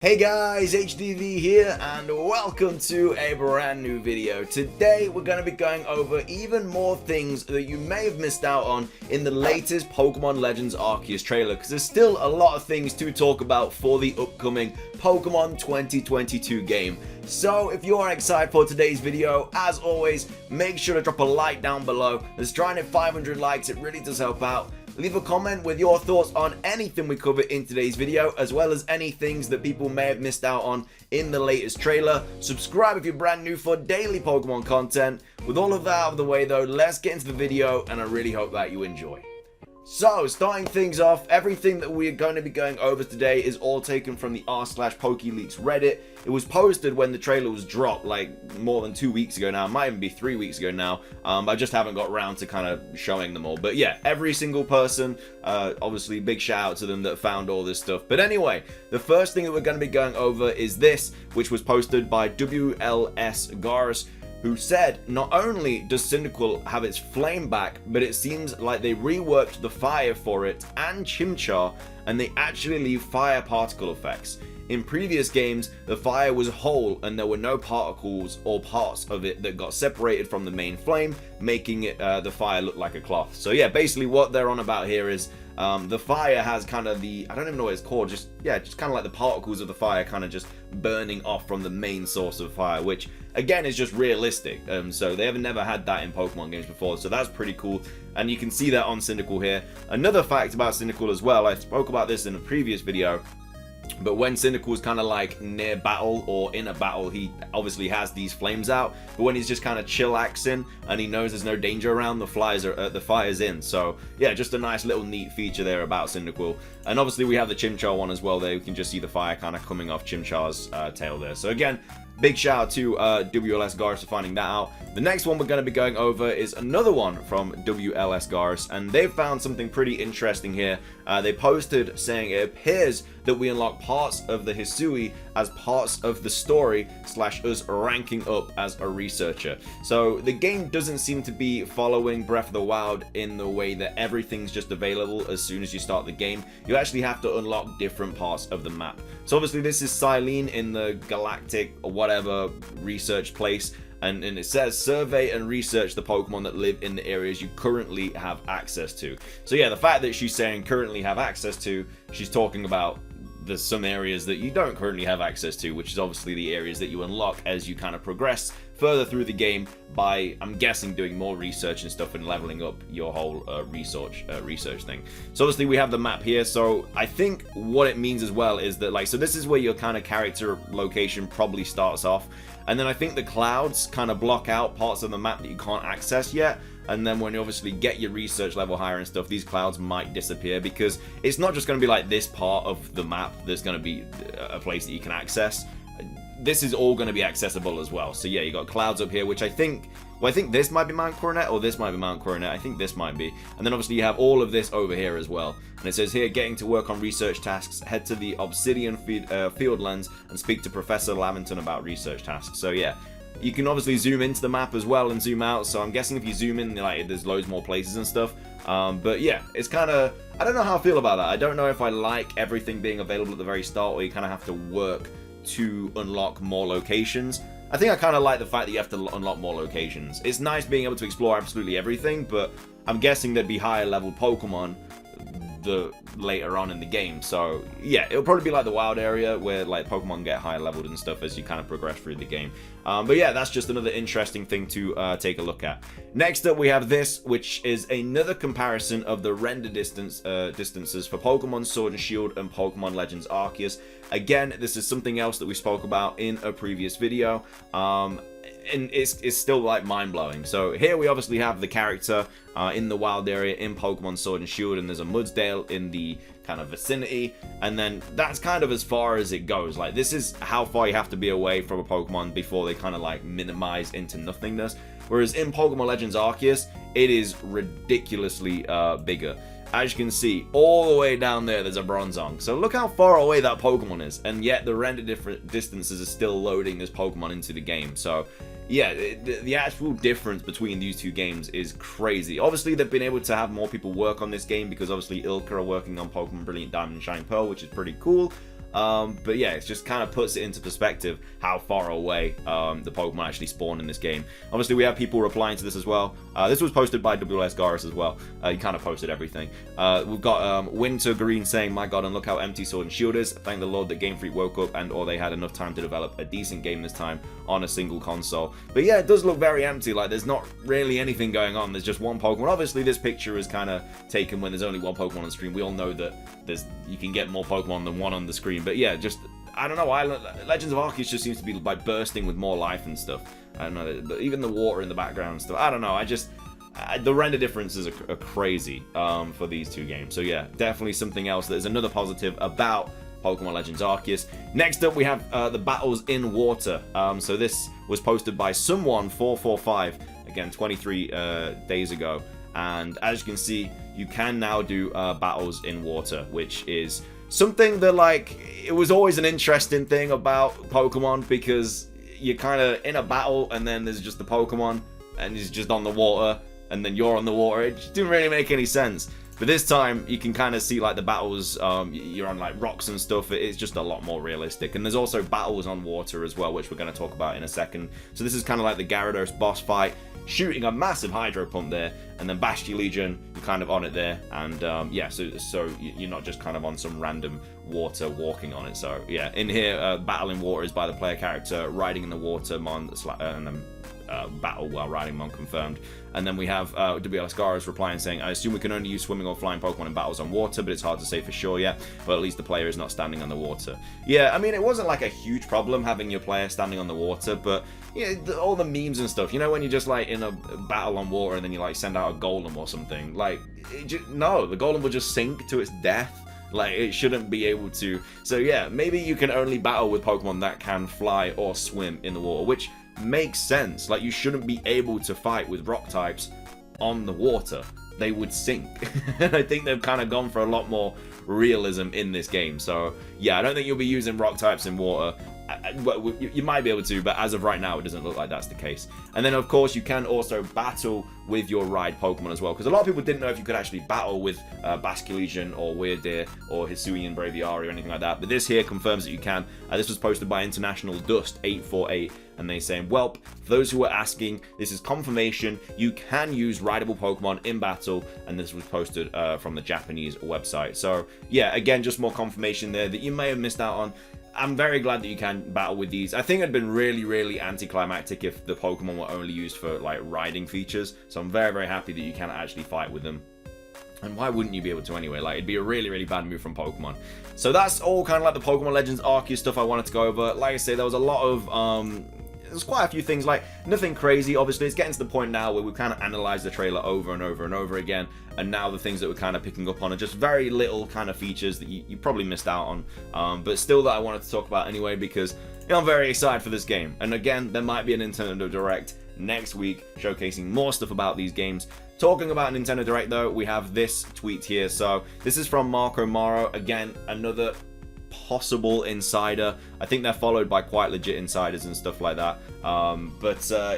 Hey guys, HDvee here and welcome to a brand new video. Today we're going to be going over even more things that you may have missed out on in the latest Pokemon Legends Arceus trailer, because there's still a lot of things to talk about for the upcoming Pokemon 2022 game. So if you are excited for today's video, as always, make sure to drop a like down below. Let's try and hit 500 likes, it really does help out. Leave a comment with your thoughts on anything we cover in today's video, as well as any things that people may have missed out on in the latest trailer. Subscribe if you're brand new for daily Pokemon content. With all of that out of the way though, let's get into the video and I really hope that you enjoy. So, starting things off, everything that we're going to be going over today is all taken from the r/PokeLeaks Reddit. It was posted when the trailer was dropped, like more than 2 weeks ago now. It might even be 3 weeks ago now. I just haven't got around to kind of showing them all. But yeah, every single person, obviously big shout out to them that found all this stuff. But anyway, the first thing that we're going to be going over is this, which was posted by WLS Garrus, who said not only does Cyndaquil have its flame back, but it seems like they reworked the fire for it and Chimchar, and they actually leave fire particle effects. In previous games, the fire was whole and there were no particles or parts of it that got separated from the main flame, making it, the fire look like a cloth. So yeah, basically what they're on about here is the fire has kind of the, I don't even know what it's called, just kind of like the particles of the fire kind of just burning off from the main source of fire, which again is just realistic. So they have never had that in Pokemon games before, so that's pretty cool. And you can see that on Cyndaquil here. Another fact about Cyndaquil as well, I spoke about this in a previous video, but when Cyndaquil is kind of like near battle or in a battle, he obviously has these flames out. But when he's just kind of chillaxing and he knows there's no danger around, the fire's in. So yeah, just a nice little neat feature there about Cyndaquil. And obviously we have the Chimchar one as well there. You can just see the fire kind of coming off Chimchar's tail there. So again, big shout out to WLS Garrus for finding that out. The next one we're going to be going over is another one from WLS Garrus, and they've found something pretty interesting here. They posted saying it appears that we unlock parts of the HDvee as parts of the story / us ranking up as a researcher. So the game doesn't seem to be following Breath of the Wild in the way that everything's just available as soon as you start the game. You actually have to unlock different parts of the map. So obviously this is Silene in the galactic or whatever research place, and it says survey and research the Pokemon that live in the areas you currently have access to. So yeah, the fact that she's saying currently have access to, she's talking about there's some areas that you don't currently have access to, which is obviously the areas that you unlock as you kind of progress further through the game by, I'm guessing, doing more research and stuff and leveling up your whole research thing. So obviously we have the map here, so I think what it means as well is that, like, so this is where your kind of character location probably starts off, and then I think the clouds kind of block out parts of the map that you can't access yet. And then when you obviously get your research level higher and stuff, these clouds might disappear, because it's not just going to be like this part of the map that's going to be a place that you can access. This is all going to be accessible as well. So yeah, you got clouds up here, which I think this might be Mount Coronet, or this might be Mount Coronet. I think this might be. And then obviously you have all of this over here as well. And it says here, getting to work on research tasks, head to the Obsidian Fieldlands and speak to Professor Lavington about research tasks. So yeah, you can obviously zoom into the map as well and zoom out, so I'm guessing if you zoom in, like, there's loads more places and stuff. But yeah, it's kind of, I don't know how I feel about that. I don't know if I like everything being available at the very start, or you kind of have to work to unlock more locations. I think I kind of like the fact that you have to unlock more locations. It's nice being able to explore absolutely everything, but I'm guessing there'd be higher level Pokemon later on in the game. So yeah, it'll probably be like the wild area where like Pokemon get higher leveled and stuff as you kind of progress through the game. But yeah, that's just another interesting thing to take a look at. Next up we have this, which is another comparison of the render distances for Pokemon Sword and Shield and Pokemon Legends Arceus. Again, this is something else that we spoke about in a previous video. And it's still like mind-blowing. So here we obviously have the character in the wild area in Pokemon Sword and Shield, and there's a Mudsdale in the kind of vicinity, and then that's kind of as far as it goes. Like, this is how far you have to be away from a Pokemon before they kind of like minimize into nothingness. Whereas in Pokemon Legends Arceus, it is ridiculously bigger. As you can see, all the way down there's a Bronzong. So look how far away that Pokemon is, and yet the render distances are still loading this Pokemon into the game. So yeah, the actual difference between these two games is crazy. Obviously, they've been able to have more people work on this game because obviously Ilka are working on Pokemon Brilliant Diamond and Shining Pearl, which is pretty cool. But yeah, it just kind of puts it into perspective how far away the Pokemon actually spawn in this game. Obviously, we have people replying to this as well. This was posted by WS Garrus as well. He kind of posted everything. We've got Winter Green saying, "My God, and look how empty Sword and Shield is. Thank the Lord that Game Freak woke up and or they had enough time to develop a decent game this time on a single console." But yeah, it does look very empty. Like, there's not really anything going on. There's just one Pokemon. Obviously, this picture is kind of taken when there's only one Pokemon on the screen. We all know that you can get more Pokemon than one on the screen. But yeah, just, I don't know why Legends of Arceus just seems to be like bursting with more life and stuff. I don't know, even the water in the background and stuff. I don't know, the render differences are crazy for these two games. So yeah, definitely something else that is another positive about Pokemon Legends Arceus. Next up, we have the battles in water. So this was posted by someone445, again 23 days ago. And as you can see, you can now do battles in water, which is something that, like, it was always an interesting thing about Pokemon, because you're kind of in a battle and then there's just the Pokemon and he's just on the water and then you're on the water. It just didn't really make any sense. But this time you can kind of see like the battles, you're on like rocks and stuff. It's just a lot more realistic. And there's also battles on water as well, which we're going to talk about in a second. So this is kind of like the Gyarados boss fight, shooting a massive Hydro Pump there, and then Bastion Legion, you're kind of on it there, and yeah, so you're not just kind of on some random water walking on it. So yeah, in here, battle in water is by the player character riding in the water, and then battle while riding Mon confirmed. And then we have WLS Garrus replying saying, "I assume we can only use swimming or flying Pokemon in battles on water, but it's hard to say for sure yet. But at least the player is not standing on the water." Yeah, I mean, it wasn't like a huge problem having your player standing on the water, but yeah, all the memes and stuff, you know, when you're just like in a battle on water and then you like send out a Golem or something, like, no, the Golem will just sink to its death. Like, it shouldn't be able to. So yeah, maybe you can only battle with Pokemon that can fly or swim in the water, which makes sense. Like, you shouldn't be able to fight with rock types on the water. They would sink. I think they've kind of gone for a lot more realism in this game. So yeah, I don't think you'll be using rock types in water. Well, you might be able to, but as of right now, it doesn't look like that's the case. And then, of course, you can also battle with your ride Pokemon as well, because a lot of people didn't know if you could actually battle with Basculegion or Weirdeer or Hisuian Braviary or anything like that. But this here confirms that you can. This was posted by International Dust 848, and they saying, "Welp, for those who are asking, this is confirmation. You can use rideable Pokemon in battle," and this was posted from the Japanese website. So yeah, again, just more confirmation there that you may have missed out on. I'm very glad that you can battle with these. I think it'd been really, really anticlimactic if the Pokemon were only used for like riding features. So I'm very, very happy that you can actually fight with them. And why wouldn't you be able to anyway? Like, it'd be a really, really bad move from Pokemon. So that's all kind of like the Pokemon Legends Arceus stuff I wanted to go over. Like I say, there was a lot of there's quite a few things, like nothing crazy. Obviously, it's getting to the point now where we kind of analyze the trailer over and over and over again, and now the things that we're kind of picking up on are just very little kind of features that you probably missed out on, but still that I wanted to talk about anyway, because you know, I'm very excited for this game. And again, there might be a Nintendo Direct next week showcasing more stuff about these games. Talking about Nintendo Direct though, we have this tweet here. So this is from Marco Maro, again another possible insider. I think they're followed by quite legit insiders and stuff like that.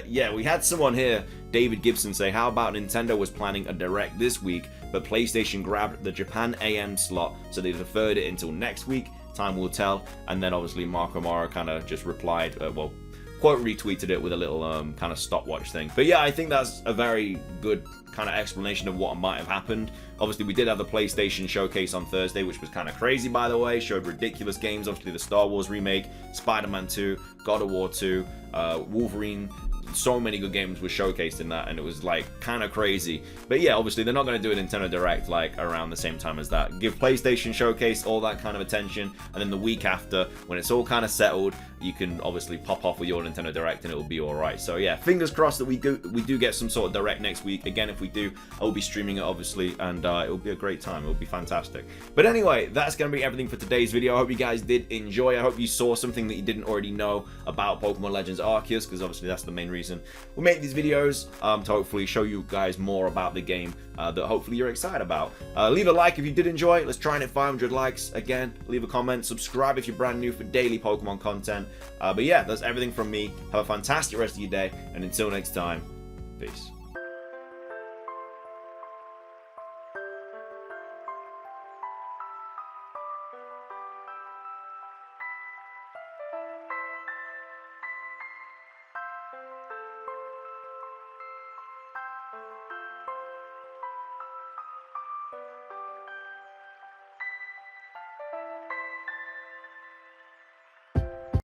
Yeah, we had someone here, David Gibson, say, "How about Nintendo was planning a Direct this week, but PlayStation grabbed the Japan AM slot, so they deferred it until next week. Time will tell." And then obviously Marco Mara kind of just replied, quote retweeted it with a little kind of stopwatch thing. But yeah, I think that's a very good kind of explanation of what might have happened. Obviously, we did have the PlayStation showcase on Thursday, which was kind of crazy, by the way. Showed ridiculous games. Obviously, the Star Wars remake, Spider-Man 2, God of War 2, Wolverine. So many good games were showcased in that, and it was like kind of crazy. But yeah, obviously they're not going to do a Nintendo Direct like around the same time as that. Give PlayStation Showcase all that kind of attention, and then the week after, when it's all kind of settled, you can obviously pop off with your Nintendo Direct and it'll be alright. So yeah, fingers crossed that we do get some sort of Direct next week. Again, if we do, I'll be streaming it obviously, and it'll be a great time. It'll be fantastic. But anyway, that's going to be everything for today's video. I hope you guys did enjoy. I hope you saw something that you didn't already know about Pokemon Legends Arceus, because obviously that's the main reason we make these videos, to hopefully show you guys more about the game that hopefully you're excited about. Leave a like if you did enjoy. Let's try and hit 500 likes. Again, leave a comment, subscribe if you're brand new for daily Pokemon content. But yeah, that's everything from me. Have a fantastic rest of your day, and until next time, peace.